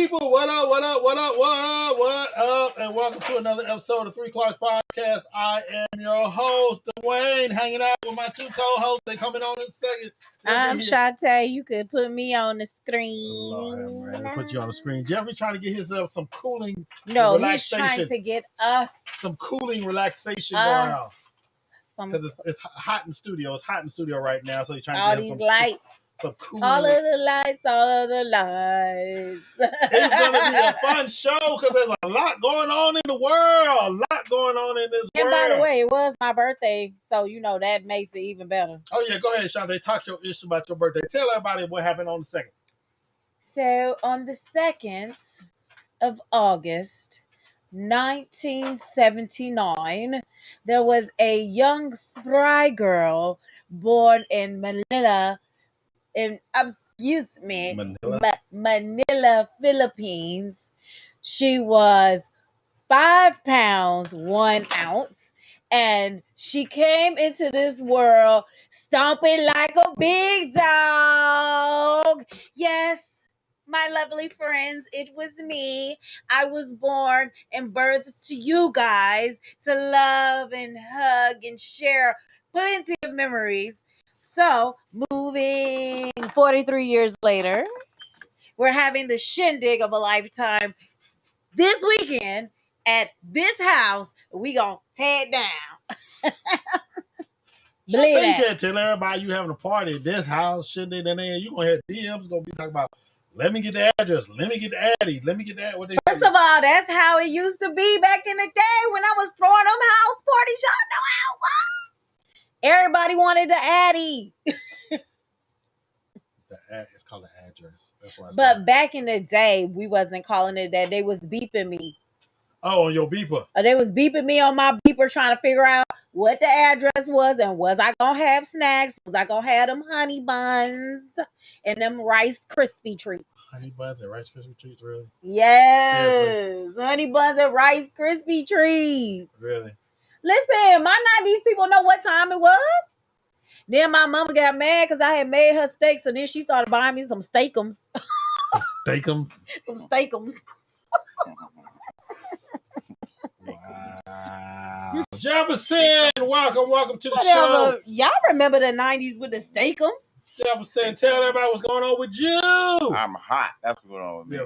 people? What up, what up, what up, what up? And welcome to another episode of Three Clarks Podcast. I am your host, Dwayne, hanging out with my two co-hosts. They coming on in a second. I'm Shantae. You could put me on the screen. Lord, man. Put you on the screen. Jeffrey trying to get himself some cooling relaxation. He's trying to get us some cooling relaxation going on. Because it's hot in studio. It's hot in studio right now. So he's trying to get these lights. Some cooling. All of the lights. It's going to be a fun show because there's a lot going on in the world. A lot going on in this world. And by the way, it was my birthday. So, that makes it even better. Oh, yeah. Go ahead, Shantae. Talk your issue about your birthday. Tell everybody what happened on the 2nd. So, on the 2nd of August, 1979, there was a young spry girl born in Manila, Manila, Philippines. She was 5 pounds 1 ounce, and she came into this world stomping like a big dog. Yes, my lovely friends, it was me. I was born and birthed to you guys to love and hug and share plenty of memories. So, moving 43 years later, we're having the shindig of a lifetime this weekend at this house. We gonna tear it down. Believe that. You can't tell everybody you having a party at this house, shindig, and then you gonna have DMs gonna be talking about, let me get the address, let me get the Addy, let me get that. First of all, that's how it used to be back in the day when I was throwing them house parties. Y'all know how it was. Everybody wanted the Addy. It's called the address. That's why. But back in the day, we wasn't calling it that. They was beeping me. Oh, on your beeper. They was beeping me on my beeper, trying to figure out what the address was and was I gonna have snacks? Was I gonna have them honey buns and them Rice Krispie treats? Honey buns and Rice Krispie treats, really? Yes, seriously? Honey buns and Rice Krispie treats. Really? Listen, my 90s people know what time it was. Then my mama got mad because I had made her steaks, so then she started buying me some steakums. Some steakums? Some steakums. Wow. Jefferson, welcome to the show. Y'all remember the 90s with the steakums? Jefferson, tell everybody what's going on with you. I'm hot. That's what's going on with me.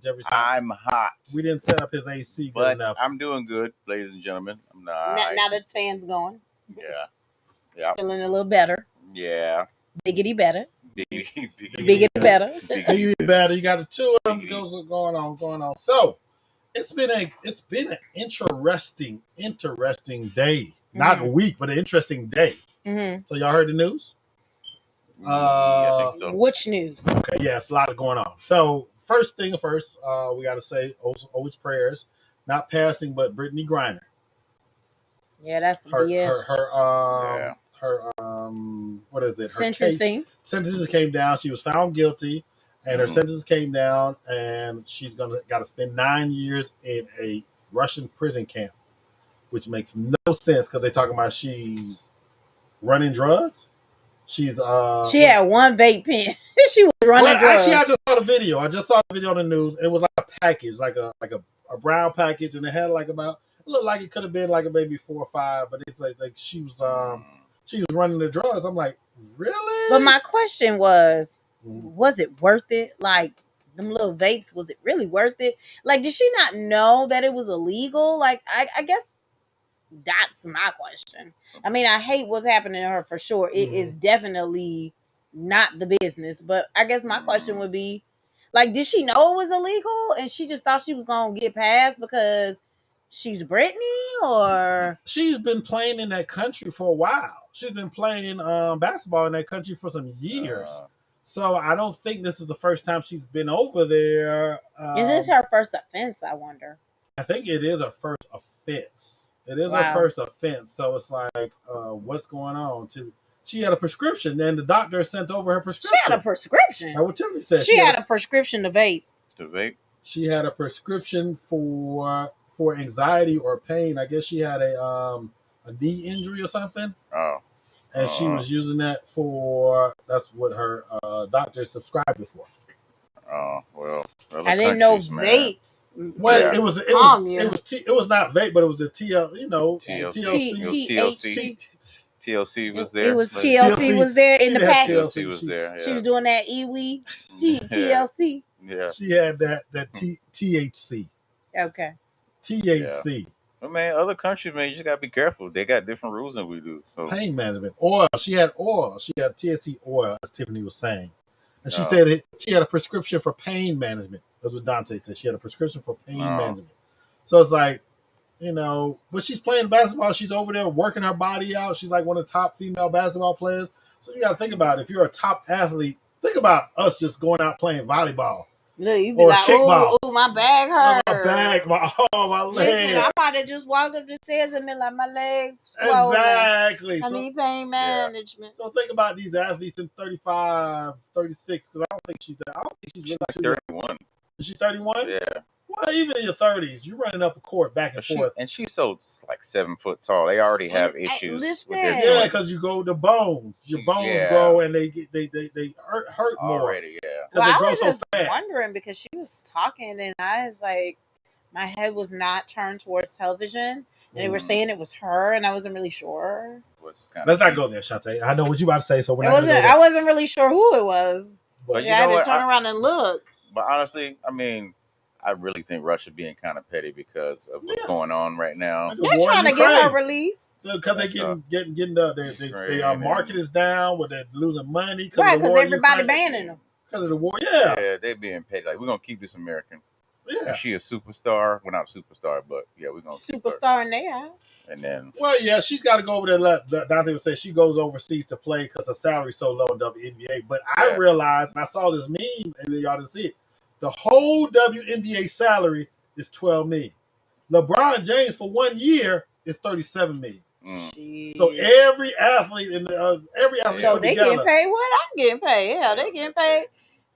Jeffrey's hot. I'm hot. We didn't set up his AC good enough. I'm doing good, ladies and gentlemen. Now that the fan's going. Yeah. Feeling a little better. Yeah. Biggity better. Biggity better. Biggity better. You got the two of them going on. So it's been an interesting day. Mm-hmm. Not a week, but an interesting day. Mm-hmm. So y'all heard the news? I think so. Which news? Okay, yeah, it's a lot going on. So first thing first, we got to say always prayers. Not passing, but Brittany Griner. Yeah, that's her what is it? Her sentencing. Sentences came down. She was found guilty, and her sentences came down, and she's got to spend 9 years in a Russian prison camp, which makes no sense because they're talking about she's running drugs. She had one vape pen. She was running drugs. Actually, I just saw the video. on the news. It was like a package, like a brown package, and it had it looked like it could have been like a maybe 4 or 5, but it's like she was running the drugs. I'm like, really? But my question was it worth it? Like them little vapes, was it really worth it? Like, did she not know that it was illegal? Like, I guess that's my question. I mean, I hate what's happening to her for sure. It is definitely not the business. But I guess my question would be, like, did she know it was illegal and she just thought she was going to get past because she's Brittany? Or she's been playing in that country for a while. She's been playing basketball in that country for some years. So I don't think this is the first time she's been over there. Is this her first offense, I wonder? I think it is her first offense. It is her first offense. So it's like, what's going on? She had a prescription, and the doctor sent over her prescription. She had a prescription? That's what Tiffany said. She had a prescription to vape. To vape? She had a prescription for anxiety or pain. I guess she had a knee injury or something. Oh. And she was using that for, that's what her doctor subscribed it for. Well, other I didn't know countries, man. vapes. Well, Yeah. it was not vape, but it was the TL, TLC. It was THC. TLC was It there. was TLC was there in the had package. TLC was there. She Yeah. was doing that EWE Yeah. TLC. Yeah. She had that THC. Okay. THC. I mean, other countries, man, you just gotta be careful. They got different rules than we do. So Pain management. Oil. She had oil. She had THC oil, as Tiffany was saying. And she said she had a prescription for pain management. That's what Dante said. She had a prescription for pain management. So it's like, but she's playing basketball. She's over there working her body out. She's like one of the top female basketball players. So you got to think about it. If you're a top athlete, think about us just going out playing volleyball. Look, you be like, kickball. Oh, my bag hurt. My back, my leg. Listen, I might have just walked up the stairs and been like, my legs swollen. Exactly. I need pain management. So think about these athletes in 35, 36, because I don't think she's really too 31. Is she 31? Yeah. Well, even in your 30s, you're running up a court back and forth. And she's so like 7 foot tall. They already have issues with their joints. Yeah, because you go the bones. Your bones grow and they hurt more. Already, yeah. Well, I was just wondering because she was talking and I was like, my head was not turned towards television. And they were saying it was her, and I wasn't really sure. Let's not go there, Shantae. I know what you about to say, so I wasn't really sure who it was. But I had to turn around and look. But honestly, I mean, I really think Russia being kind of petty because of what's going on right now. They're trying to get her released. So because they getting their market is down, where they're losing money. Right, because everybody banning them. Because of the war, yeah, they're being petty. Like, we're gonna keep this American. Yeah, is she a superstar? Well, not a superstar, but yeah, we're gonna superstar in their house. And then, well, yeah, she's got to go over there. Dante would say she goes overseas to play because her salary's so low in WNBA. But I realized, and I saw this meme, and y'all didn't see it. The whole WNBA salary is $12 million. LeBron James for 1 year is $37 million. So every athlete so they getting paid what I'm getting paid. Yeah, they getting paid.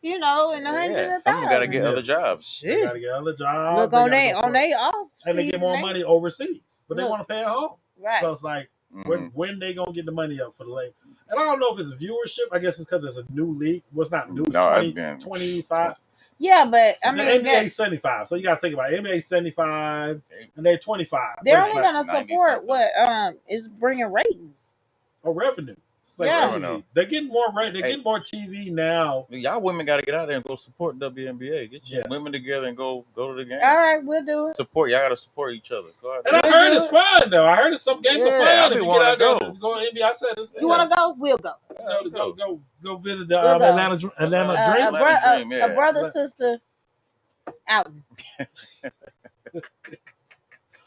In the hundreds of thousands. Some got to get other jobs. They got to get other jobs. Look on they off, and they get more money overseas, but they want to pay at home. Right. So it's like when they gonna get the money up for the league? And I don't know if it's viewership. I guess it's because it's a new league. Well, it's not new. It's 25. Yeah, but I the mean, NBA 75. So you got to think about it. NBA 75, and they're 25. They're only gonna support what is bringing ratings or revenue. Like TV. They're getting more They're getting more TV now. Y'all women got to get out there and go support WNBA. Get your women together and go to the game. All right, we'll do it. Y'all got to support each other. Go out and I heard it's fun though. I heard it's some games are fun. If you get out there to go to NBA, I said, you want to go? We'll go. Go visit the Atlanta Dream. A brother sister outing.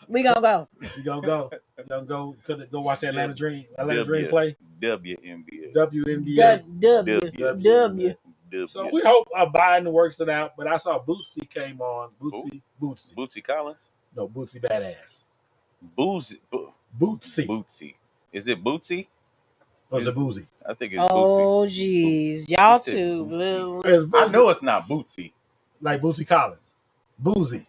We gonna go. You gonna go? You gonna go? Could go watch the Atlanta Dream? Atlanta Dream play. WNBA. W. So we hope Biden works it out. But I saw Bootsy came on. Bootsy Collins. No, Bootsy Badass. Bootsy. Is it Bootsy? Or is it Boozy? I think it's Bootsy. Oh, jeez. Y'all too. I know it's not Bootsy. Like Bootsy Collins. Boozy.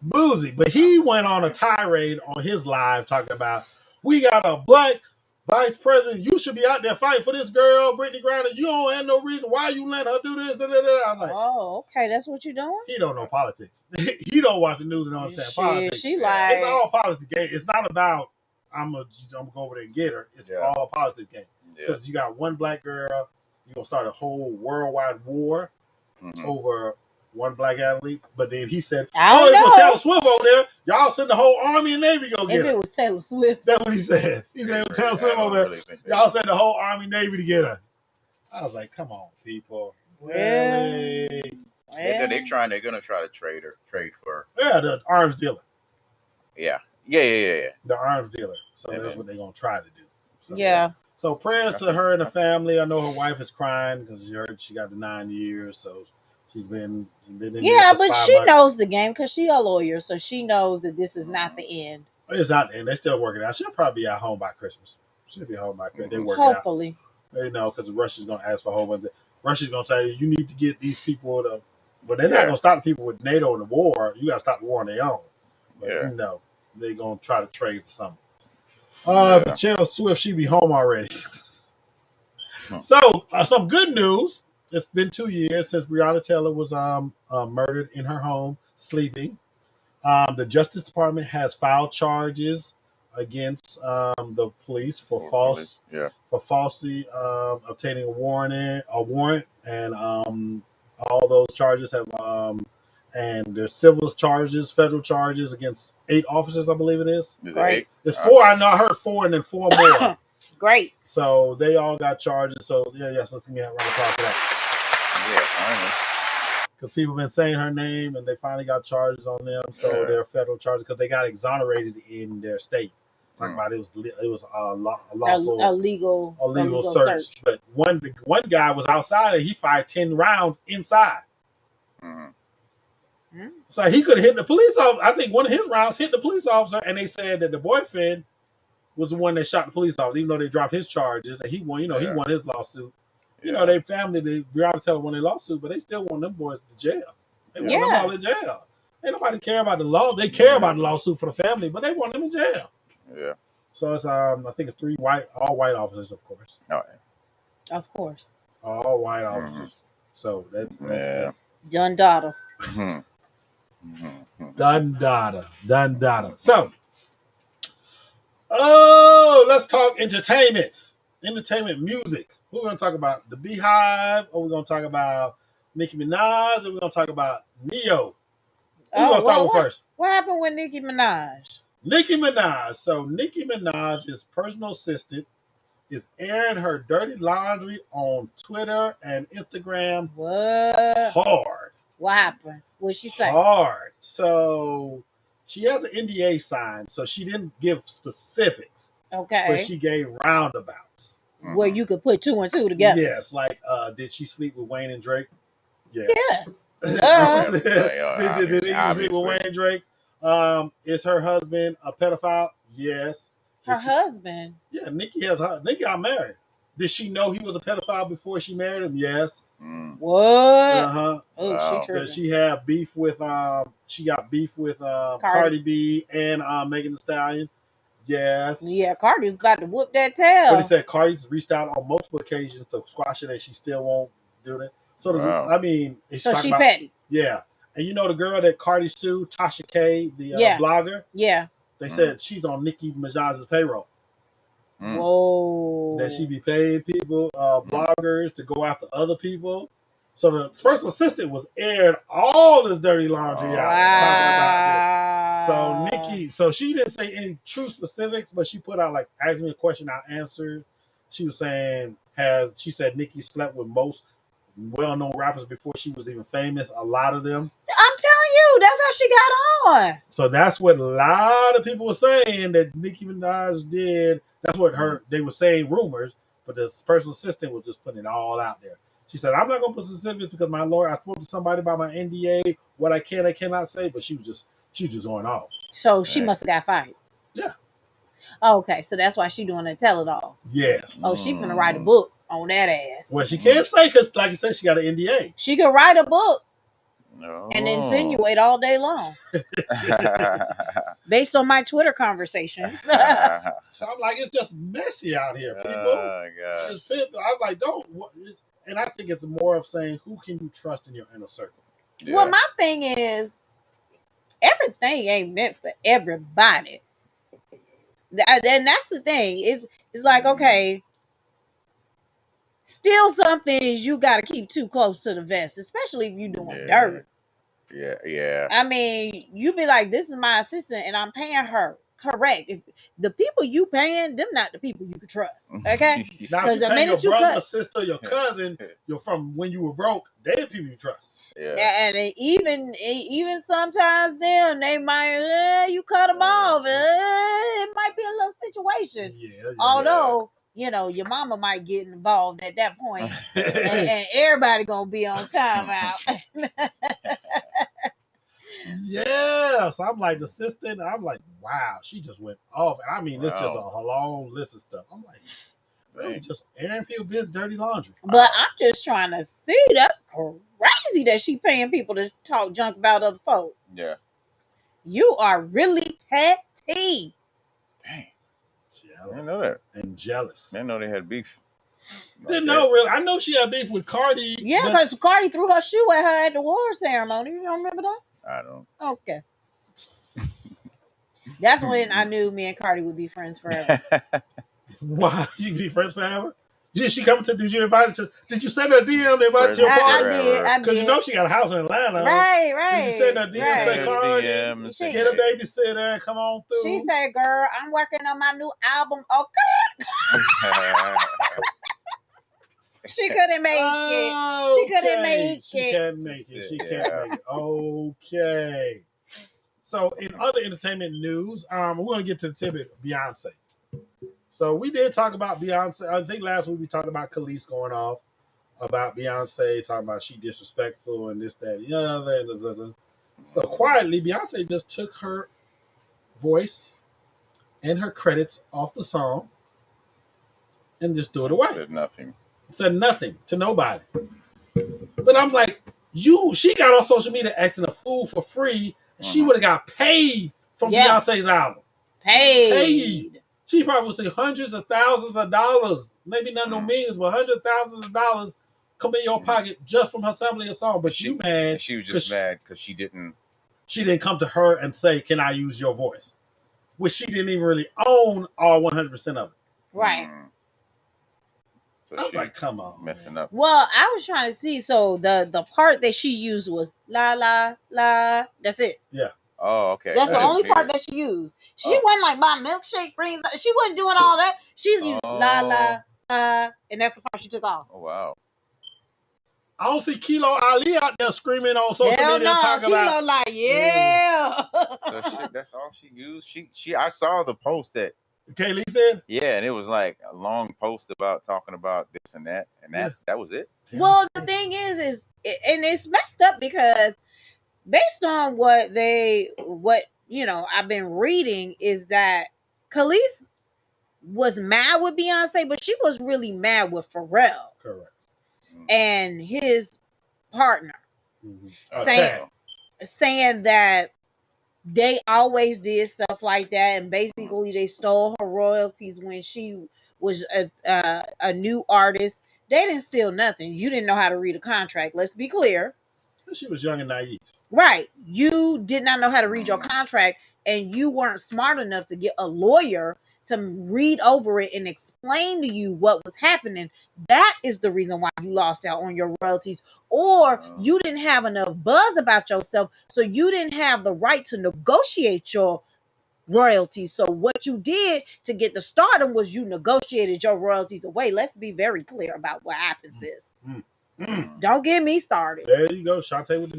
But he went on a tirade on his live talking about, we got a black vice president. You should be out there fighting for this girl, Brittany Griner. You don't have no reason why you let her do this. I'm like, oh, okay, that's what you're doing? He don't know politics. He don't watch the news and don't understand politics. She lied. It's all politics game. It's not about, I'm gonna go over there and get her. It's all a politics game. Because you got one black girl, you're going to start a whole worldwide war over one black athlete, but then he said, if it was Taylor Swift over there, y'all send the whole Army and Navy go get her. If it was Taylor Swift. That's what he said. He said, if Taylor Swift over there, y'all send the whole Army Navy to get her. I was like, come on, people. Really? They're going to try to trade for her. Yeah, the arms dealer. Yeah. The arms dealer. So that's what they're going to try to do. So, So prayers to her and the family. I know her wife is crying because she heard she got the 9 years, so she's been in there for but 5 she months. knows the game because she's a lawyer, so she knows that this is not the end. It's not the end. They're still working out. She'll probably be at home by Christmas. She'll be home by Christmas. They work Hopefully. It out. Because Russia's going to ask for a whole bunch. Russia's going to say, you need to get these people to... But they're not going to stop the people with NATO in the war. You got to stop the war on their own. But they're going to try to trade for something. But Taylor Swift, she be home already. So, some good news. It's been 2 years since Breonna Taylor was murdered in her home, sleeping. The Justice Department has filed charges against the police for falsely obtaining a warrant, and all those charges have and there's civil charges, federal charges against 8 officers, I believe it is. Is it Right. 8? It's 4. I know I heard 4 and then 4 more. Great. So they all got charges. So so let's give me a round of applause for that. Yeah, finally. Because people have been saying her name and they finally got charges on them. So they're federal charges because they got exonerated in their state. Talking about it was a lawful A legal search. But one guy was outside and he fired 10 rounds inside. So he could have hit the police officer. I think one of his rounds hit the police officer, and they said that the boyfriend was the one that shot the police officer, even though they dropped his charges and he won. He won his lawsuit. They family, they Breonna Taylor won their lawsuit, but they still want them boys to jail. They want them all in jail. Ain't nobody care about the law. They care about the lawsuit for the family, but they want them in jail. Yeah. So it's I think it's 3 all white officers, of course. Oh, yeah. Of course. All white officers. So that's John Dada. Done data. So, let's talk entertainment, music. We're going to talk about the Beehive, or we're going to talk about Nicki Minaj, or we're going to talk about Neo. Who's going to start with first? What happened with Nicki Minaj? Nicki Minaj. So Nicki Minaj's personal assistant is airing her dirty laundry on Twitter and Instagram. What? Hard. What happened? What'd she say? Hard. So she has an NDA signed, so she didn't give specifics. Okay. But she gave roundabouts. Where you could put 2 and 2 together. Yes, like did she sleep with Wayne and Drake? Yes. Did she sleep with Wayne and Drake? Is her husband a pedophile? Yes. Her husband? Yeah, Nicki got married. Did she know he was a pedophile before she married him? Yes. What? Oh, wow. She tripping. She had beef with Cardi B and Megan Thee Stallion. Yes. Yeah, Cardi's about to whoop that tail. But he said Cardi's reached out on multiple occasions to squash it, and she still won't do that. So I mean, so she petty. Yeah, and the girl that Cardi sued, Tasha K, the blogger. Yeah. They said she's on Nicki Minaj's payroll. Whoa. That she be paying people, bloggers, to go after other people. So the personal assistant was airing all this dirty laundry out, talking about this. So Nicki, she didn't say any true specifics, but she put out, like, asked me a question, I answered. She was saying, she said Nicki slept with most well-known rappers before she was even famous, a lot of them. I'm telling you, that's how she got on. So that's what a lot of people were saying that Nicki Minaj did. That's what they were saying, rumors, but the personal assistant was just putting it all out there. She said, I'm not going to put specifics because my lawyer, I spoke to somebody about my NDA, what I cannot say, but she was just going off. So she must have got fired. Yeah. Okay, so that's why she doing a tell-it-all. Yes. Oh, she finna write a book on that ass. Well, she can't say because, like you said, she got an NDA. She could write a book and insinuate all day long. Based on my Twitter conversation. So I'm like, it's just messy out here, people. Oh, gosh. I'm like, and I think it's more of saying, who can you trust in your inner circle? Yeah. Well, my thing is, everything ain't meant for everybody. And that's the thing. It's like, okay, still some things you got to keep too close to the vest, especially if you're doing dirt. Yeah. I mean, you be like, this is my assistant and I'm paying her. Correct. If the people you paying, them not the people you can trust. Okay? Now, if you pay your brother, sister, your cousin, you're from when you were broke, they're the people you trust. Yeah. And even sometimes they might, you cut them off. It might be a little situation. Yeah. Although, your mama might get involved at that point, and everybody gonna be on timeout. Yes, I'm like the assistant. I'm like, wow, she just went off. And I mean, it's just a long list of stuff. I'm like, really, just airing people dirty laundry. But I'm just trying to see. That's crazy that she paying people to talk junk about other folk. Yeah. You are really petty. Dang. Jealous. I didn't know that. And jealous. I didn't know they had beef. Didn't know really. I know she had beef with Cardi. Yeah, because Cardi threw her shoe at her at the award ceremony. You don't remember that? I don't. Okay. That's when I knew me and Cardi would be friends forever. Why? You be friends forever? Did she come to? Did you invite her to? Did you send her a DM to invite her to your I party? did. Because you know she got a house in Atlanta. Right. Did you send her a DM say, Cardi, get a babysitter and come on through? She said, girl, I'm working on my new album. Okay. She couldn't make it. She couldn't make it. She can't make it. She can't make it. Okay. So in other entertainment news, we're going to get to the tidbit of Beyonce. So we did talk about Beyonce. I think last week we talked about Khalees going off about Beyonce, talking about she disrespectful and this, that, and the other. So quietly, Beyonce just took her voice and her credits off the song and just threw it away. Said nothing to nobody. But I'm like, she got on social media acting a fool for free. She would have got paid from Beyonce's album. Paid. She probably would say hundreds of thousands of dollars, maybe not no millions, but hundreds of thousands of dollars come in your pocket just from her sampling a song. But you mad? She was just mad because she didn't. She didn't come to her and say, "Can I use your voice?" Which she didn't even really own all 100% of it. Right. So I was like, come on, messing up. Well, I was trying to see. So the part that she used was la la la. That's it. Yeah. Oh, okay. That's the only part that she used. She wasn't like my milkshake brings. She wasn't doing all that. She used la la la, and that's the part she took off. Oh wow. I don't see Kilo Ali out there screaming on social media talking Kilo about. Like So that's all she used. She. I saw the post that Kaylee said. Yeah, and it was like a long post about talking about this and that was it. Well, the thing is, and it's messed up because based on what I've been reading is that Khalees was mad with Beyonce, but she was really mad with Pharrell. Correct. And his partner. Saying that they always did stuff like that, and basically they stole her royalties when she was a new artist. They didn't steal nothing. You didn't know how to read a contract. Let's be clear. She was young and naive. Right. You did not know how to read your contract, and you weren't smart enough to get a lawyer to read over it and explain to you what was happening. That is the reason why you lost out on your royalties, or you didn't have enough buzz about yourself, so you didn't have the right to negotiate your royalties. So what you did to get the stardom was you negotiated your royalties away. Let's be very clear about what happens, sis. Don't get me started. There you go, Shantae with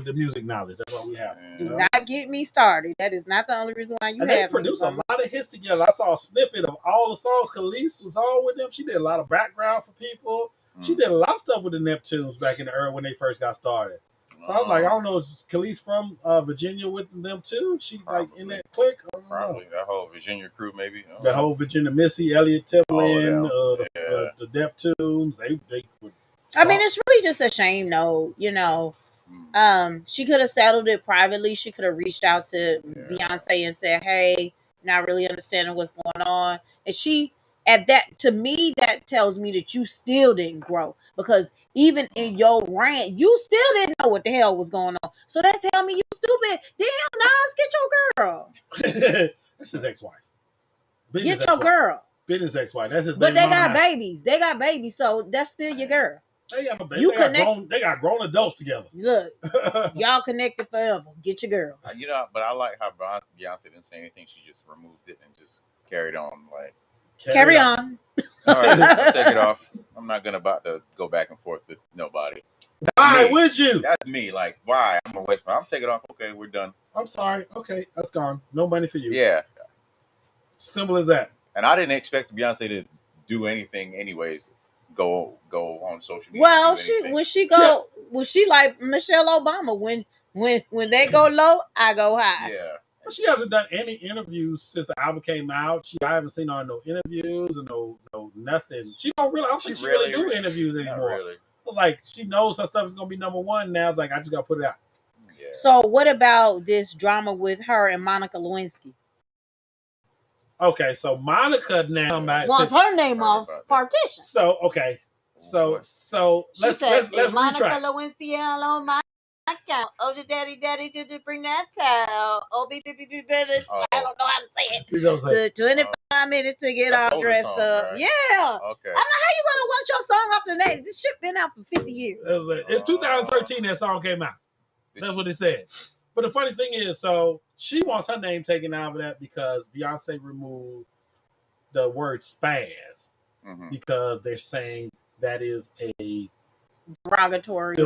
the music knowledge. That's what we have. Do not get me started. That is not the only reason why you have. They produced a lot of hits together. I saw a snippet of all the songs. Khalees was all with them. She did a lot of background for people. She did a lot of stuff with the Neptunes back in the era when they first got started. So I was like, I don't know, is Khalees from Virginia with them too? She like in that clique? Probably that whole Virginia crew, maybe. The whole Virginia, Missy, Elliott Timberland, the Neptunes. They would. I mean, it's really just a shame, though. She could have settled it privately. She could have reached out to Beyonce and said, "Hey, not really understanding what's going on." And to me, that tells me that you still didn't grow, because even in your rant, you still didn't know what the hell was going on. So that tells me you stupid. Damn, Nas, get your girl. That's his ex-wife. Get your girl. Business ex-wife. That's his. But they got babies. They got babies, so that's still your girl. They got a baby. They got grown adults together. Look, y'all connected forever. Get your girl. But I like how Beyonce didn't say anything. She just removed it and just carried on. Like, carry on. All right, I'll take it off. I'm not about to go back and forth with nobody. Why would you? That's me. Like, why? I'm gonna waste my. I'm taking it off. Okay, we're done. I'm sorry. Okay, that's gone. No money for you. Yeah. Simple as that. And I didn't expect Beyonce to do anything, anyways. Go on social media. Well, was she like Michelle Obama? When they go low, I go high. Yeah. But she hasn't done any interviews since the album came out. I haven't seen her in no interviews and no nothing. She don't really. I don't think she really do interviews anymore. Really. Like, she knows her stuff is gonna be number one now. It's like, I just gotta put it out. Yeah. So what about this drama with her and Monica Lewinsky? Okay, so Monica now wants her name Sorry off about that. partition. So okay, boy. so She let's said, let's Monica retry. Lewinsky on my account. Oh, the daddy, did you bring that towel? Oh, better. Oh. I don't know how to say it. You know what I'm saying? To 25 minutes to get That's all an older dressed song, up. right? Yeah. Okay. I know how you gonna want your song off the name. This shit been out for 50 years. It's 2013 that song came out. That's what it said. But the funny thing is, so she wants her name taken out of that because Beyonce removed the word spaz because they're saying that is a Derogatory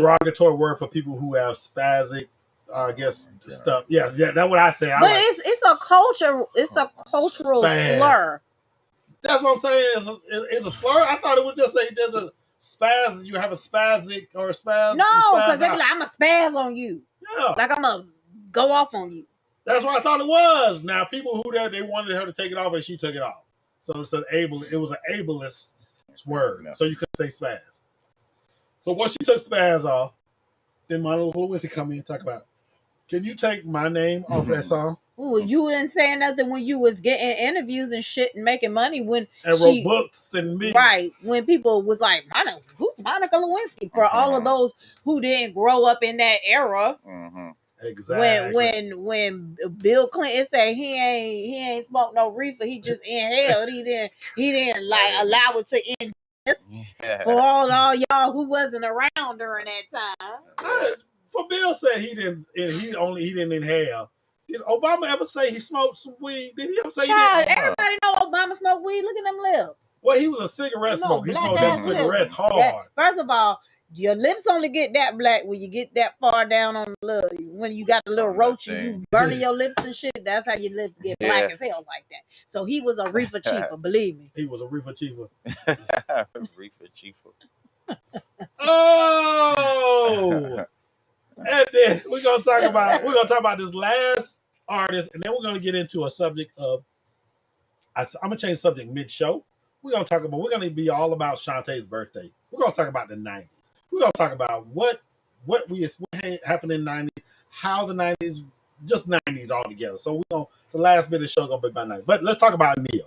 word for people who have spastic, I guess, stuff. Yes, yeah, that's what I say. But it's a culture. It's a cultural slur. That's what I'm saying. It's a slur. I thought it was just there's a spaz. You have a spastic or a spaz. No, because they be like, I'm a spaz on you. Yeah, like I'm gonna go off on you. That's what I thought it was. Now people who they wanted her to take it off, and she took it off. So it's it was an ableist word. So you couldn't say spaz. So once she took spaz off, then Monica Lewinsky come in and talk about, can you take my name off that song? Ooh, you didn't say nothing when you was getting interviews and shit and making money when wrote books and right when people was like, who's Monica Lewinsky? For all of those who didn't grow up in that era. Exactly. When Bill Clinton said he ain't smoked no reefer, he just inhaled. He didn't like allow it to end. For all y'all who wasn't around during that time. For Bill said he didn't inhale. Did Obama ever say he smoked some weed? Did he ever say Child, everybody know Obama smoked weed. Look at them lips. Well, he was a cigarette smoker. He smoked them cigarettes hard. First of all, your lips only get that black when you get that far down on the little, when you got the little roaches, you burning your lips and shit. That's how your lips get black as hell like that. So he was a reefer chiefer, believe me. He was a reefer chiefer. Reefer chiefer. Oh. And then we're gonna talk about this last artist, and then we're gonna get into a subject of. I'm gonna change the subject mid-show. We're gonna be all about Shantae's birthday. We're gonna talk about the '90s. We're gonna talk about what happened in the '90s, how the '90s, just '90s all together. So the last bit of the show gonna be about '90s. But let's talk about Neo.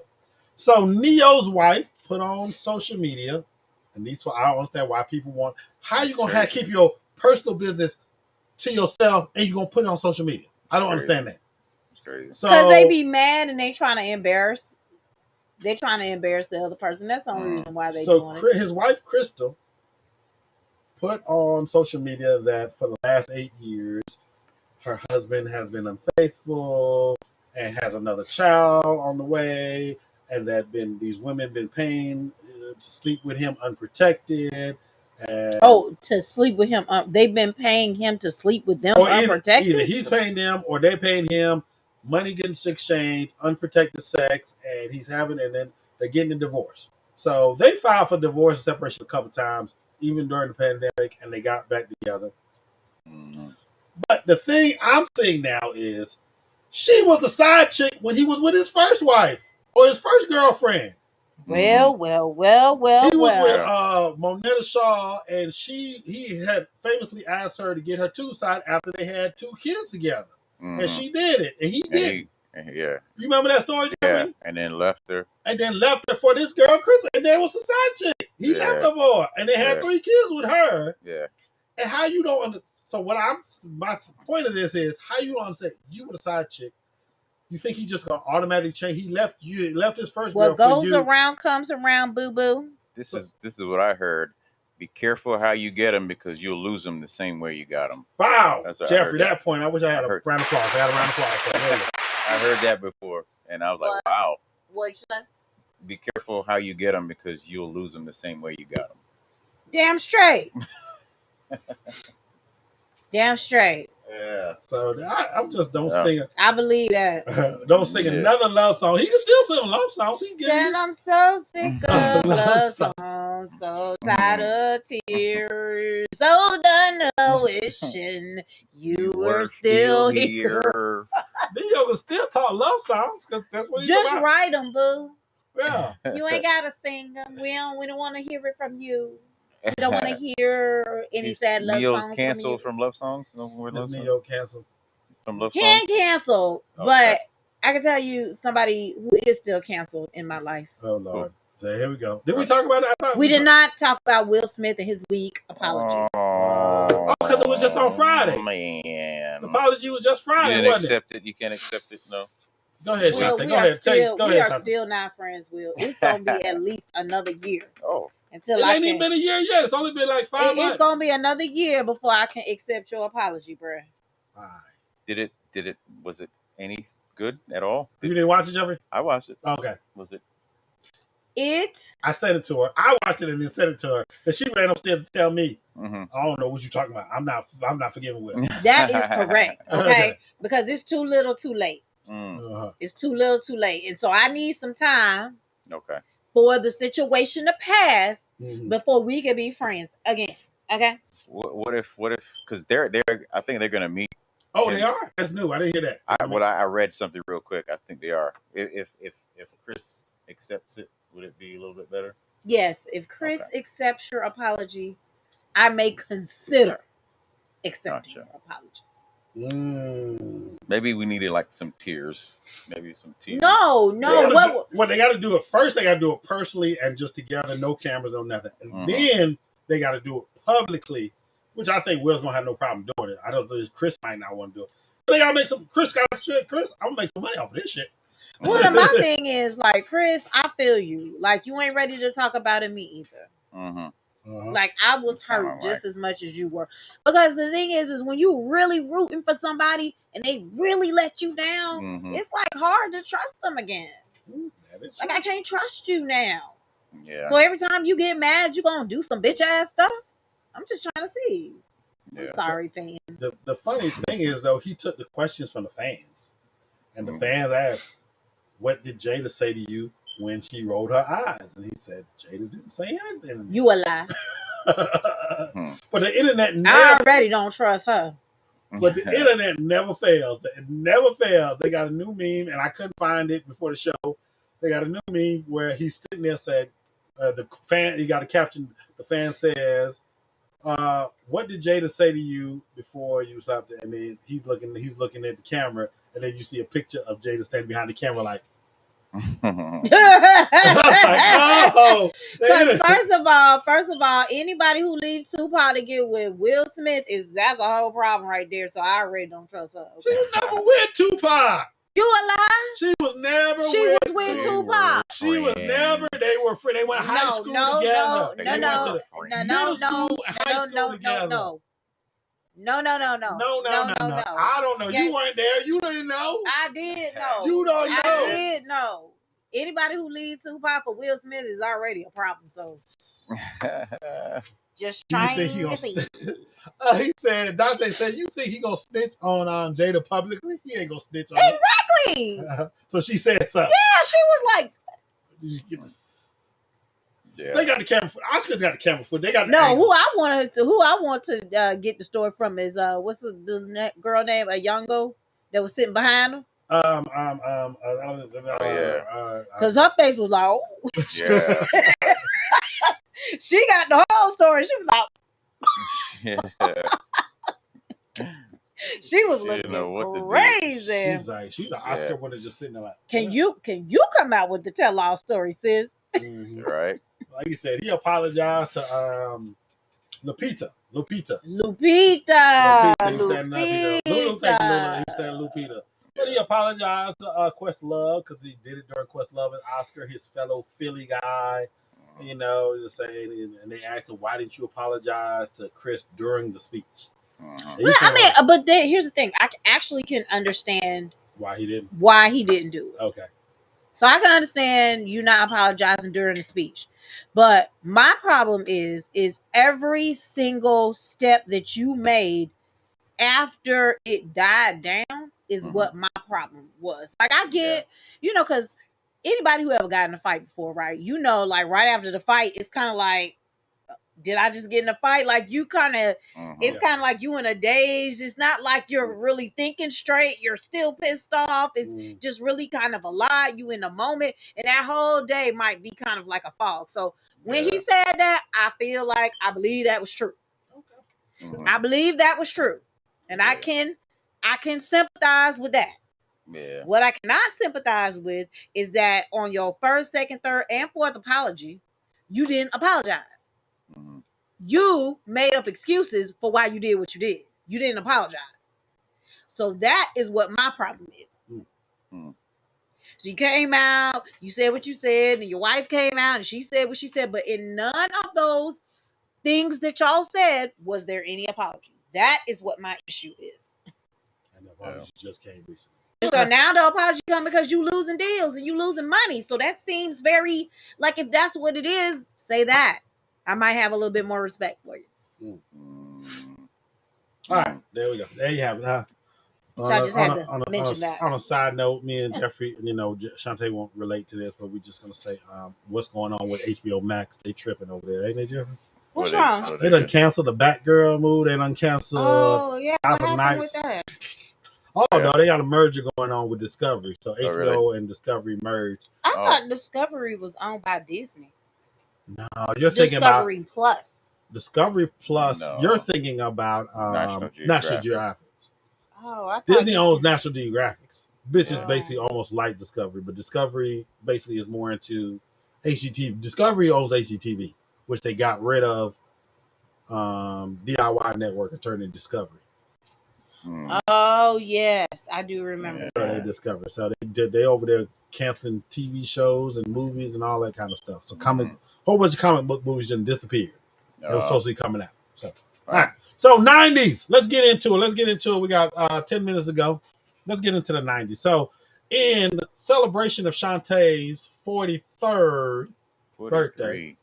So Neo's wife put on social media, and I don't understand why people want. How you gonna keep your personal business to yourself and you're gonna put it on social media? I don't understand that. It's crazy. So because they be mad and they trying to embarrass. They're trying to embarrass the other person. That's the only reason why they doing it. His wife Crystal put on social media that for the last 8 years, her husband has been unfaithful and has another child on the way, and that these women been paying to sleep with him unprotected. And to sleep with him. They've been paying him to sleep with them unprotected. Either he's paying them or they're paying him. Money gets exchanged, unprotected sex, and and then they're getting a divorce. So they filed for divorce and separation a couple times, even during the pandemic, and they got back together. But the thing I'm seeing now is she was a side chick when he was with his first wife or his first girlfriend. Well. He was with Monetta Shaw, and he had famously asked her to get her tube side after they had 2 kids together. And she did it, and he did. Yeah. You remember that story, Jeremy? Yeah, and then left her. For this girl, Chris, and there was a side chick. He left her for her, and they had 3 kids with her. Yeah. And how you don't so my point of this is how you don't say you were a side chick. You think he just gonna automatically change? He left his first girl for you. What goes around comes around, boo boo. This is what I heard. Be careful how you get them because you'll lose them the same way you got them. Wow, Jeffrey, that point. I wish I had a round of applause. I heard that before, and I was like, wow. What'd you say? Be careful how you get them because you'll lose them the same way you got them. Damn straight. Damn straight. Yeah. So I'm just don't sing it. I believe that. Don't sing another love song. He can still sing love songs. Said I'm so sick of love songs, so tired of tears, so done of wishing you were still here. Neo can still talk love songs because that's what he's just about. write them, boo. Yeah. You ain't gotta sing them. We don't want to hear it from you. We don't want to hear any sad love Neo's songs. Canceled from love songs. Neo canceled from love songs. He ain't canceled, but I can tell you somebody who is still canceled in my life. Oh Lord. So here we go. Did we talk about that? We did not talk about Will Smith and his weak apology. Oh, because it was just on Friday. Man. The apology was just Friday, You didn't wasn't accept it? You can't accept it? No. Go ahead, Will, Shante. we Go are ahead. still Go we ahead, are Shante. still not friends, Will. It's gonna be at least another year Oh. until It I ain't even can. been a year yet. It's only been like 5 months. It's gonna be another year before I can accept your apology, bruh. Did it? Was it any good at all? You didn't watch it, Jeffrey? I watched it. Okay. Was it? I sent it to her. I watched it and then sent it to her. And she ran upstairs to tell me, Mm-hmm. I don't know what you're talking about. I'm not forgiving Will. That is correct. Okay. Because it's too little too late. It's too little too late. And so I need some time for the situation to pass before we can be friends again. Okay. What if because they're I think they're gonna meet. Oh, they are? That's new. I didn't hear that. I read something real quick. I think they are. If Chris accepts it, would it be a little bit better? Yes. If Chris accepts your apology, I may consider accepting your apology. Maybe we needed like some tears. Maybe some tears. No. What they got to do it first. They got to do it personally and just together, no cameras, no nothing. And then they got to do it publicly, which I think Will's gonna have no problem doing it. I don't think Chris might not want to do it. But they gotta make some. Chris got shit. Chris, I'm gonna make some money off of this shit. Well, my thing is like, Chris, I feel you. Like you ain't ready to talk about it, me either. Like I was hurt just as much as you were, because the thing is when you really rooting for somebody and they really let you down, it's like hard to trust them again. Like I can't trust you now. Yeah. So every time you get mad, you gonna do some bitch ass stuff. I'm just trying to see. Yeah. I'm sorry, fans. The funny thing is though, he took the questions from the fans, and the fans asked, "What did Jada say to you when she rolled her eyes?" And he said, "Jada didn't say anything." You a lie. But the internet I already don't trust her. But the internet never fails. It never fails. They got a new meme, and I couldn't find it before the show. They got a new meme where he's sitting there said, the fan, you got a caption, the fan says, what did Jada say to you before you stopped it? And then he's looking at the camera, and then you see a picture of Jada standing behind the camera like, I was like, because first of all, anybody who leaves Tupac to get with Will Smith that's a whole problem right there. So I already don't trust her. Okay? She was never with Tupac. You a lie? She was never. She was with Tupac. She was never. They were friends. They went to high school together. No. I don't know. Yeah. You weren't there. You didn't know. I did know. You don't know. I did know. Anybody who leaves Tupac for Will Smith is already a problem. So just trying to see. He said, Dante said, you think he gonna snitch on Jada publicly? He ain't gonna snitch on her. Exactly. So she said something. Yeah, she was like, yeah. They got the camera foot. Oscar's got the camera foot. They got the angles. Who I want to get the story from is what's the girl name? Yongo that was sitting behind him. Because her face was like, oh. Yeah. She got the whole story. She was like, she was looking crazy. She's an Oscar winner just sitting there like, can you come out with the tell all story, sis? Right. Like you said, he apologized to Lupita. But he apologized to Questlove because he did it during Questlove and Oscar, his fellow Philly guy. You know, just saying, and they asked him, "Why didn't you apologize to Chris during the speech?" Well, I mean, but here's the thing: I actually can understand why he didn't do it. Okay. So I can understand you not apologizing during the speech. But my problem is every single step that you made after it died down is what my problem was. Like I get, because anybody who ever got in a fight before, right? Like right after the fight, it's kind of like, did I just get in a fight? Like you kind of, it's kind of like you in a daze. It's not like you're really thinking straight. You're still pissed off. It's just really kind of a lot. You in a moment, and that whole day might be kind of like a fog. So when he said that, I feel like I believe that was true. Okay. I believe that was true, and I can sympathize with that. Yeah. What I cannot sympathize with is that on your first, second, third, and fourth apology, you didn't apologize. Mm-hmm. You made up excuses for why you did what you did. You didn't apologize. So that is what my problem is. Mm-hmm. So you came out, you said what you said, and your wife came out and she said what she said, but in none of those things that y'all said was there any apology. That is what my issue is. And the apology just came recently. So now the apology come because you losing deals and you losing money. So that seems very like, if that's what it is, say that. I might have a little bit more respect for you. Mm-hmm. All right, there we go. There you have it. So I just had to mention that. On a side note, me and Jeffrey, Shantae won't relate to this, but we're just gonna say what's going on with HBO Max. They tripping over there, ain't they, Jeffrey? What's wrong? They done canceled the Batgirl movie. They done canceled. Oh yeah, what Gotham happened Knights. with that? Oh no, they got a merger going on with Discovery. So HBO really? and Discovery merged. I thought Discovery was owned by Disney. No, you're thinking about Discovery Plus. Discovery Plus. No. You're thinking about National Geographic. Oh, I thought Disney owns National Geographics. This is basically Oh. almost like Discovery, but Discovery basically is more into HGTV. Discovery owns HGTV, which they got rid of DIY Network and turned into Discovery. Oh yes, I do remember So that. they Discovery. So they over there canceling TV shows and movies and all that kind of stuff. So whole bunch of comic book movies just disappeared. They were supposed to be coming out. So all right. So 90s. Let's get into it. We got 10 minutes to go. Let's get into the 90s. So in celebration of Shantae's 43rd birthday,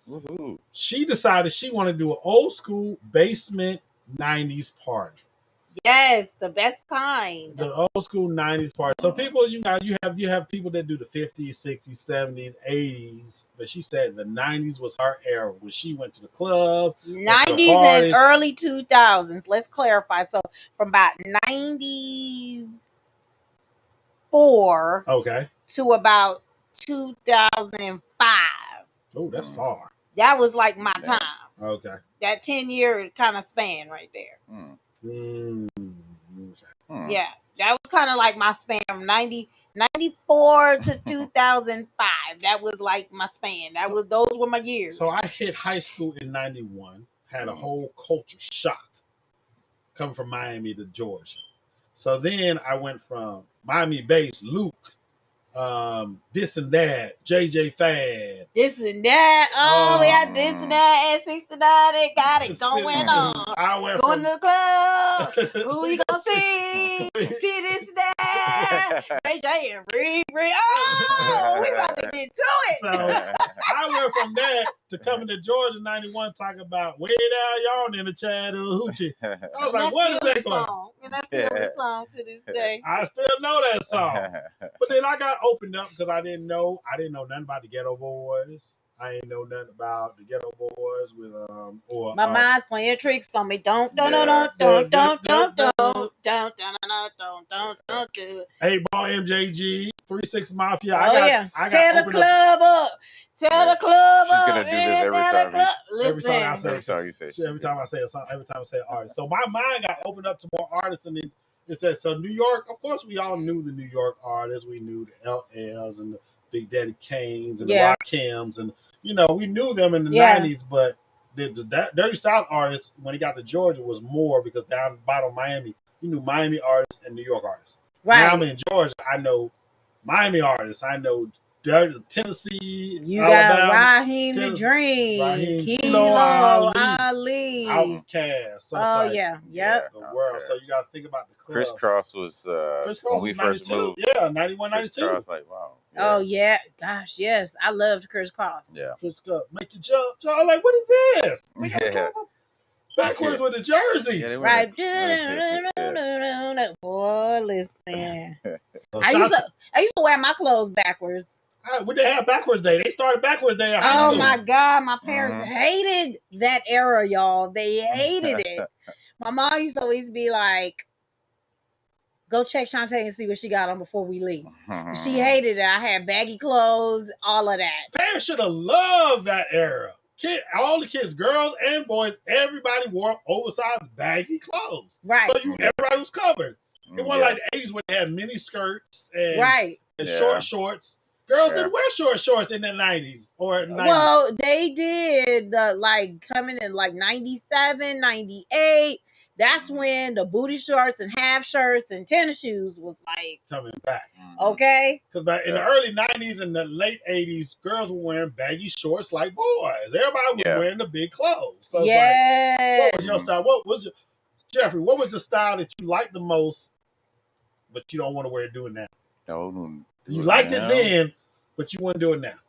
she decided she wanted to do an old school basement 90s party. Yes, the best kind. The old school 90s party. So people, you have people that do the 50s, 60s, 70s, 80s. But she said the 90s was her era when she went to the club. 90s and early 2000s. Let's clarify. So from about 94 to about 2005. Oh, that's far. That was like my time. Okay. That 10-year kind of span right there. Yeah, that was kind of like my span from 94 to 2005. That was like my span. Those were my years. So I hit high school in 91, had a whole culture shock coming from Miami to Georgia. So then I went from Miami based Luke, this and that, JJ Fad. This and that. Oh, we had this and that and 69. They got it going on. I went going to the club. Who you gonna see? See this and that. JJ and Riri. Oh, we about to get to it. So I went from that to coming to Georgia 91 talking about way down y'all in the Chattahoochee. I was like, what is that going on? And that's still the song to this day. I still know that song. But then I got opened up because I didn't know nothing about the Ghetto Boys. I ain't know nothing about the Ghetto Boys with my mind's playing tricks on me. Don't. Hey Ball MJG, 3-6 Mafia. I got Tear the club up. Tell the club She's gonna do this every time. Every time you say every time I say a song, every time I say an artist. So my mind got opened up to more artists, and then it said so New York. Of course, we all knew the New York artists. We knew the LLs and the Big Daddy Kanes and the Rakims, and we knew them in the 90s. But that Dirty South artists, when he got to Georgia, was more because down the bottom of Miami, you knew Miami artists and New York artists. Right. Now I'm in Georgia. I know Miami artists. I know Tennessee. You Alabama, got Raheem the Dream, Kilo Ali, Outkast. So the world. So you got to think about the clubs. Crisscross was when we first moved. Yeah, 91, 92. I was like, wow. Yeah. Oh yeah, gosh, yes, I loved Crisscross. Yeah, Crisscross, make you jump. So I'm like, what is this? Backwards with the jersey. Yeah, right. Boy, listen. I used to wear my clothes backwards. We didn't have backwards day. They started backwards day in high school. Oh my God, my parents hated that era, y'all. They hated it. My mom used to always be like, go check Shantae and see what she got on before we leave. She hated it. I had baggy clothes, all of that. Parents should have loved that era. All the kids, girls and boys, everybody wore oversized baggy clothes. Right. So everybody was covered. It wasn't like the 80s where they had mini skirts and, Right. and short shorts. Girls didn't wear short shorts in the 90s or 90s. Well, they did like coming in like 97, 98. That's when the booty shorts and half shirts and tennis shoes was like coming back. Okay. Because back in the early 90s and the late 80s, girls were wearing baggy shorts like boys. Everybody was wearing the big clothes. So it's like, what was your style? What was your, Jeffrey, what was the style that you liked the most, but you don't want to wear it doing now? You liked it then, but you wouldn't do it now.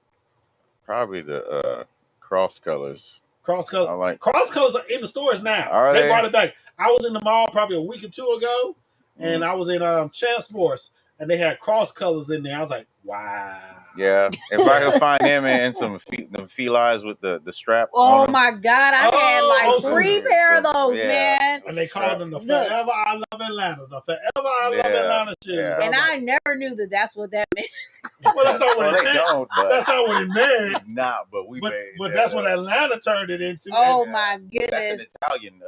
Probably the cross colors. Cross colors. Cross colors are in the stores now. They brought it back. I was in the mall probably a week or two ago, and I was in Champ Sports, and they had cross colors in there. I was like, wow. Yeah, if I could find them and some felines with the strap. Oh my God, I had like 3 pair of those, man. And they called them the Forever I Love Atlanta, the Forever I Love Atlanta shoes. Yeah. And I never knew that that's what that meant. Well, that's not what it meant. That's not what it meant. Nah, but but that's what Atlanta turned it into. Oh my goodness. That's an Italian.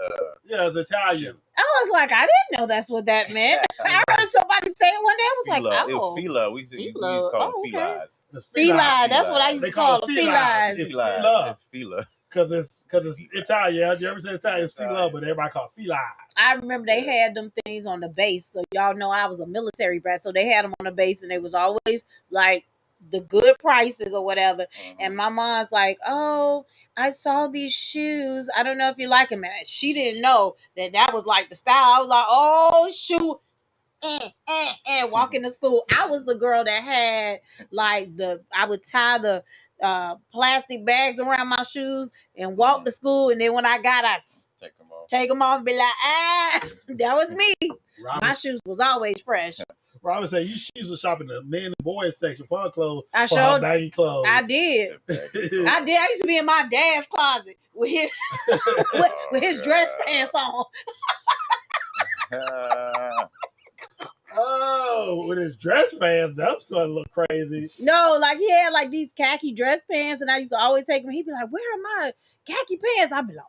Yeah, it's Italian. I was like, I didn't know that's what that meant. I heard somebody say it one day. I was like, oh. It was Fila. We used to call them felines. Feline. That's what I used to call them. Felines. It's Fila. Because it's Italian. You ever say Italian? It's Fila, but everybody call it feline. I remember they had them things on the base. So y'all know I was a military brat. So they had them on the base, and they was always like the good prices or whatever. And my mom's like, oh, I saw these shoes. I don't know if you like them. And she didn't know that was like the style. I was like, oh, shoot. And walking to school. I was the girl that had like I would tie the plastic bags around my shoes and walk to school. And then when I got out, take them off and be like, that was me. My shoes was always fresh. Robin said you shoes were shopping the men and boys section for her clothes. I showed baggy clothes. I did. I used to be in my dad's closet with his with his dress pants on. Oh, with his dress pants, that's gonna look crazy. No, like he had like these khaki dress pants, and I used to always take him. He'd be like, "Where are my khaki pants?" I'd be like,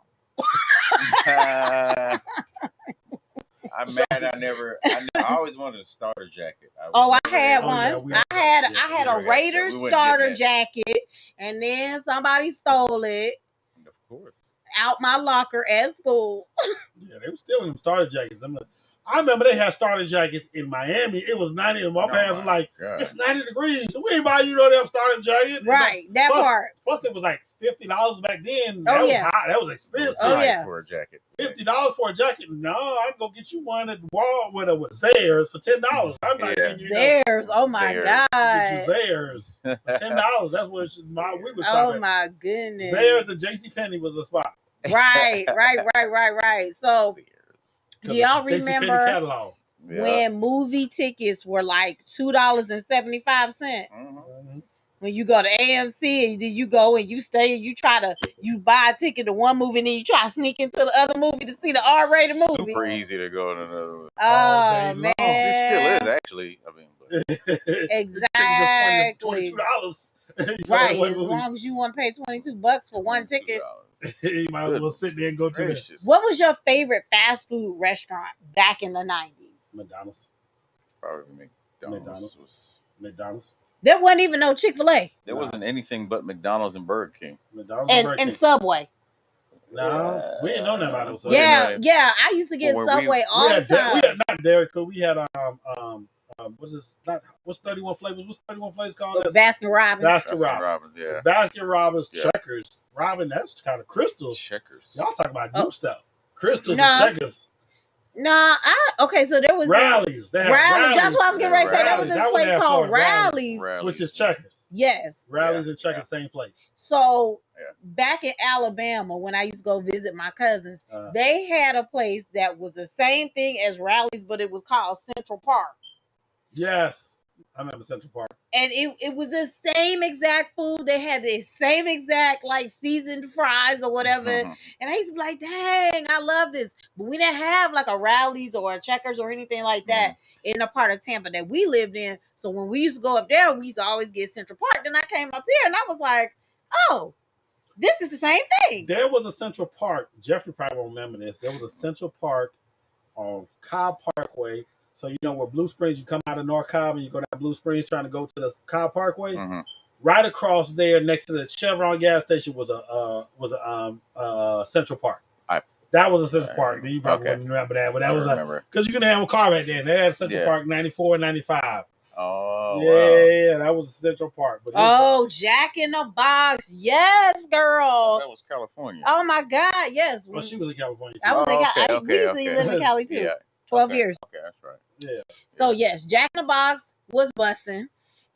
I'm mad. I always wanted a starter jacket. I had one. Yeah, I had a Raiders starter jacket, and then somebody stole it. Of course. Out my locker at school. Yeah, they were stealing them starter jackets. I remember they had starter jackets in Miami. It was 90, and my parents were like, it's 90 degrees. We ain't buy you no damn starter jacket. Right, part. Plus, it was like $50 back then. That was high. That was expensive. For a jacket. $50 for a jacket? No, I'm going to get you one at Walmart with Zayres for $10. I'm not getting you Zayres. Oh, my God. Get you Zayres for $10. That's what we was shopping. Oh, my goodness. Zayres and JCPenney was the spot. Right. So, do y'all remember when movie tickets were like $2.75? Mm-hmm. When you go to AMC, you go and you stay and you buy a ticket to one movie and then you try to sneak into the other movie to see the R-rated movie. Super easy to go to another movie. Oh, man. It still is, actually. I mean, exactly. $22. Right, as long as you want to pay $22 for one ticket. You might as well sit there and go to it. What was your favorite fast food restaurant back in the 90s? McDonald's. Probably McDonald's. There wasn't even no Chick-fil-A. There wasn't anything but McDonald's and Burger King. And Subway. No, we didn't know nothing about those. Yeah. I used to get Subway all the time. We had not Dairy Queen. We had what's 31 flavors? What's 31 flavors called? Baskin Robbins. Baskin Robbins. Yeah. Baskin Robbins. Checkers. Robin, that's kind of crystals. Checkers. Y'all talking about new stuff. Crystals and checkers. So there was Rallies. They had Rallies. That's what I was getting ready to say. There was this place called Rallies, which is Checkers. Yes. Rallies and Checkers, same place. So back in Alabama, when I used to go visit my cousins, they had a place that was the same thing as Rallies, but it was called Central Park. Yes. I remember Central Park. And it was the same exact food. They had the same exact like seasoned fries or whatever. And I used to be like, dang, I love this. But we didn't have like a Rallies or a Checkers or anything like that in the part of Tampa that we lived in. So when we used to go up there, we used to always get Central Park. Then I came up here and I was like, oh, this is the same thing. There was a Central Park. Jeffrey probably won't remember this. There was a Central Park on Cobb Parkway So you know where Blue Springs, you come out of North Cobb and you go down Blue Springs trying to go to the Cobb Parkway. Mm-hmm. Right across there, next to the Chevron gas station, was a Central Park. That was a Central Park. Then you probably wouldn't remember that, but that was because you couldn't have a car back then. They had Central Park 94 and 95. Oh, yeah, that was a Central Park. But Jack in the Box, yes, girl. That was California. Oh my God, yes. Well, she was in California too. I was we used to live in Cali too. 12 years. Okay, that's right. Yeah. So yes, Jack in the Box was bussing.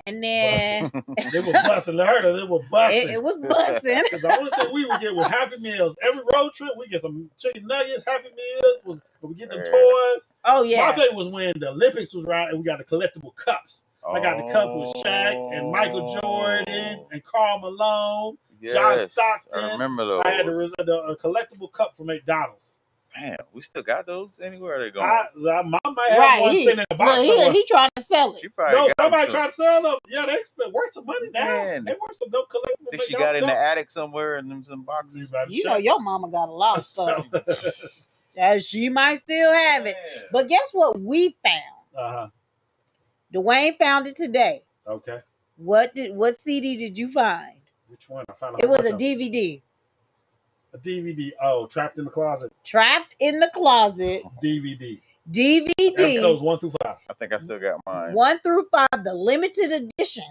And then it was busting. I heard it was busting. It was busting. Because the only thing we would get was Happy Meals. Every road trip, we get some chicken nuggets, Happy Meals. We get them toys. Oh yeah. My favorite was when the Olympics was around and we got the collectible cups. I got the cups with Shaq and Michael Jordan and Karl Malone, John Stockton. I remember those. I had the collectible cup from McDonald's. Man, we still got those? Anywhere they going? Mom might have one sitting in the box somewhere. He trying to sell it. No, somebody trying to sell them. Yeah, they worth some money now. Man. They worth some collectible. I think she got in the attic somewhere in some boxes. You know your mama got a lot of stuff. She might still have it. But guess what we found? Dwayne found it today. Okay. What CD did you find? Which one? I found it was a DVD. A DVD. Oh, Trapped in the Closet. Trapped in the Closet. DVD. Episodes 1 through 5. I think I still got mine. 1 through 5, the limited edition.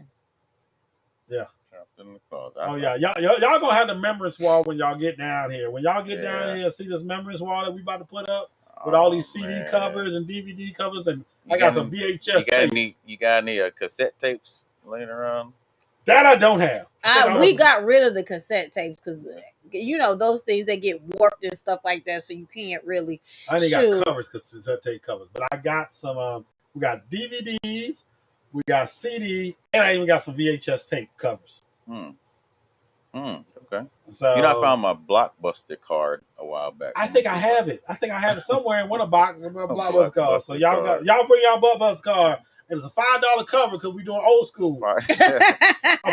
Yeah. Trapped in the Closet. Oh yeah, y'all gonna have the remembrance wall when y'all get down here. When y'all get down here, see this remembrance wall that we about to put up with all these CD covers and DVD covers, and I got some VHS tapes. You got any cassette tapes laying around? That I don't have. We got rid of the cassette tapes because you know those things that get warped and stuff like that, so you can't really. I ain't got covers, cassette tape covers, but I got some. We got DVDs, we got CDs, and I even got some VHS tape covers. Okay. So you know, I found my Blockbuster card a while back. I think I have it. Somewhere in one of the boxes. Blockbuster card. So y'all bring y'all Blockbuster card. And it's a $5 cover because we doing old school. I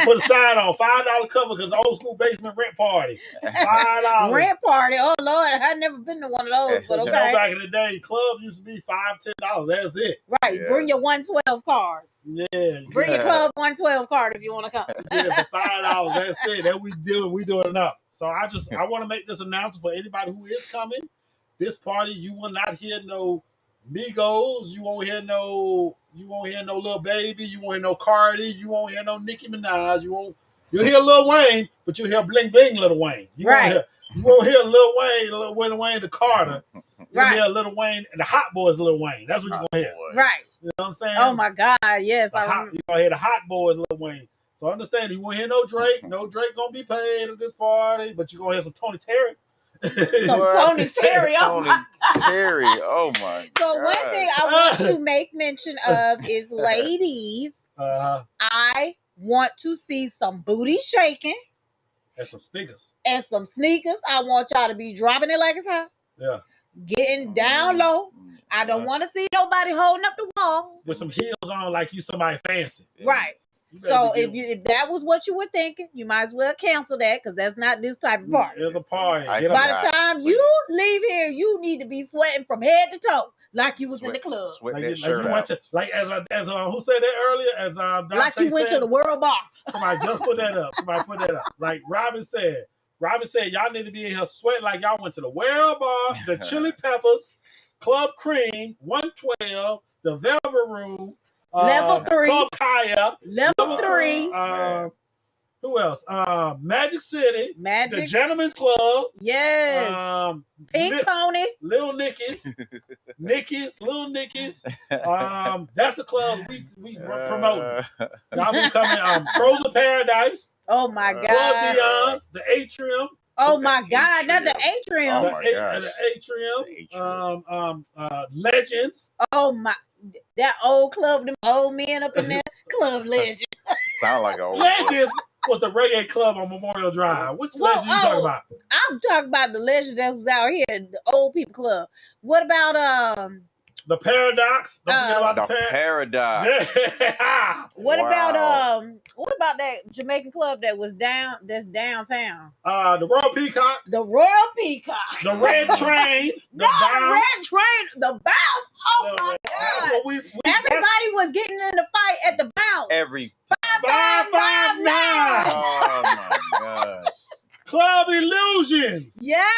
put a sign on $5 cover because old school basement rent party. $5 rent party. Oh Lord, I've never been to one of those. But okay. You know, back in the day, clubs used to be $5-10. That's it. Right. Yeah. Bring your 112 card. Yeah. Bring your club 112 card if you want to come. Yeah, for $5. That's it. That we doing enough. So I want to make this announcement for anybody who is coming. This party, you will not hear no Migos. You won't hear no Lil Baby. You won't hear no Cardi. You won't hear no Nicki Minaj. You'll hear Lil Wayne, but you'll hear Bling Bling Lil Wayne. You won't hear Lil Wayne the Carter. You'll hear Lil Wayne and the Hot Boys Lil Wayne. That's what you're gonna hear. Right. You know what I'm saying? Oh my God, yes. You're gonna hear the Hot Boys Lil Wayne. So understand, you won't hear no Drake. No Drake gonna be paid at this party, but you're gonna hear some Tony Terry. Tony Terry. Oh my God. Terry. Oh my So God. one thing I want to make mention of is, ladies, I want to see some booty shaking and some sneakers. I want y'all to be dropping it like it's hot. Yeah. Getting down low. I don't want to see nobody holding up the wall with some heels on like you somebody fancy. Right. So if that was what you were thinking, you might as well cancel that because that's not this type of party. It's a party. By the time you leave here, you need to be sweating from head to toe like you was in the club. Like as who said that earlier? As Dante like you went to the World Bar. Somebody just put that up. Like Robin said, y'all need to be in here sweating like y'all went to the World Bar, the Chili Peppers, Club Cream, 112, the Velvet Room. Level 3. Club Kaya. Level 3. Who else? Magic City. The Gentleman's Club. Yes. Pink Pony. Little Nicky's. Little Nicky's. That's the club we promoting. Y'all be coming. Frozen Paradise. Oh my God. Club Dion's. The Atrium. Oh my God, not the Atrium. Oh my gosh. The Atrium. Legends. Oh my. That old club, them old men up in there, Club Legends. Sound like an old Legends was the reggae club on Memorial Drive. Which Legends you talking about? I'm talking about the Legends that was out here, the old people club. What about the Paradox? Don't forget about the Paradox. Yeah. What about that Jamaican club that's downtown? The Royal Peacock. The Royal Peacock. The Red Train. The Red Train. The Bounce. Oh my That's God. what we Everybody was getting in the fight at the bounce. Every 559. Oh my gosh. Club Illusions. Yes.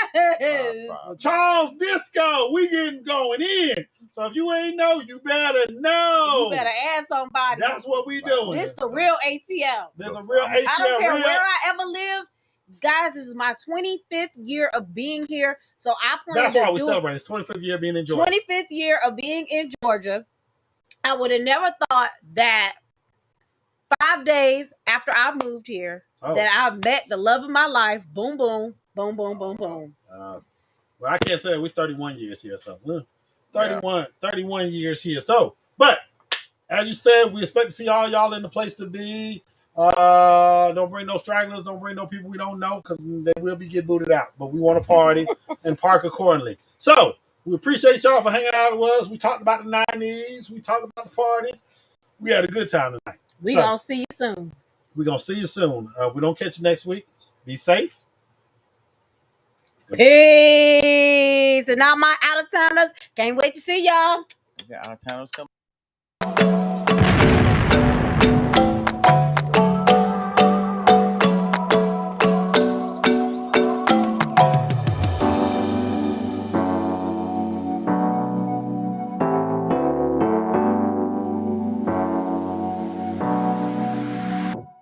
Charles Disco. We getting going in. So if you ain't know, you better know. You better ask somebody. That's what we doing. This is a real ATL. There's a real ATL. I don't care where I ever live. Guys, this is my 25th year of being here. So I plan That's to why we do celebrate. It's 25th year being in Georgia. 25th year of being in Georgia. I would have never thought that 5 days after I moved here, that I met the love of my life. Boom, boom, boom, boom, boom, boom. Well, I can't say that we're 31 years here. So 31 years here. So, but as you said, we expect to see all y'all in the place to be. Don't bring no stragglers. Don't bring no people we don't know, because they will be get booted out. But we want to party and park accordingly. So we appreciate y'all for hanging out with us. We talked about the 90s. We talked about the party. We had a good time tonight. We're going to see you soon. We're going to see you soon. We don't catch you next week. Be safe. Peace. And now my out-of-towners, can't wait to see y'all. Yeah, out-of-towners come.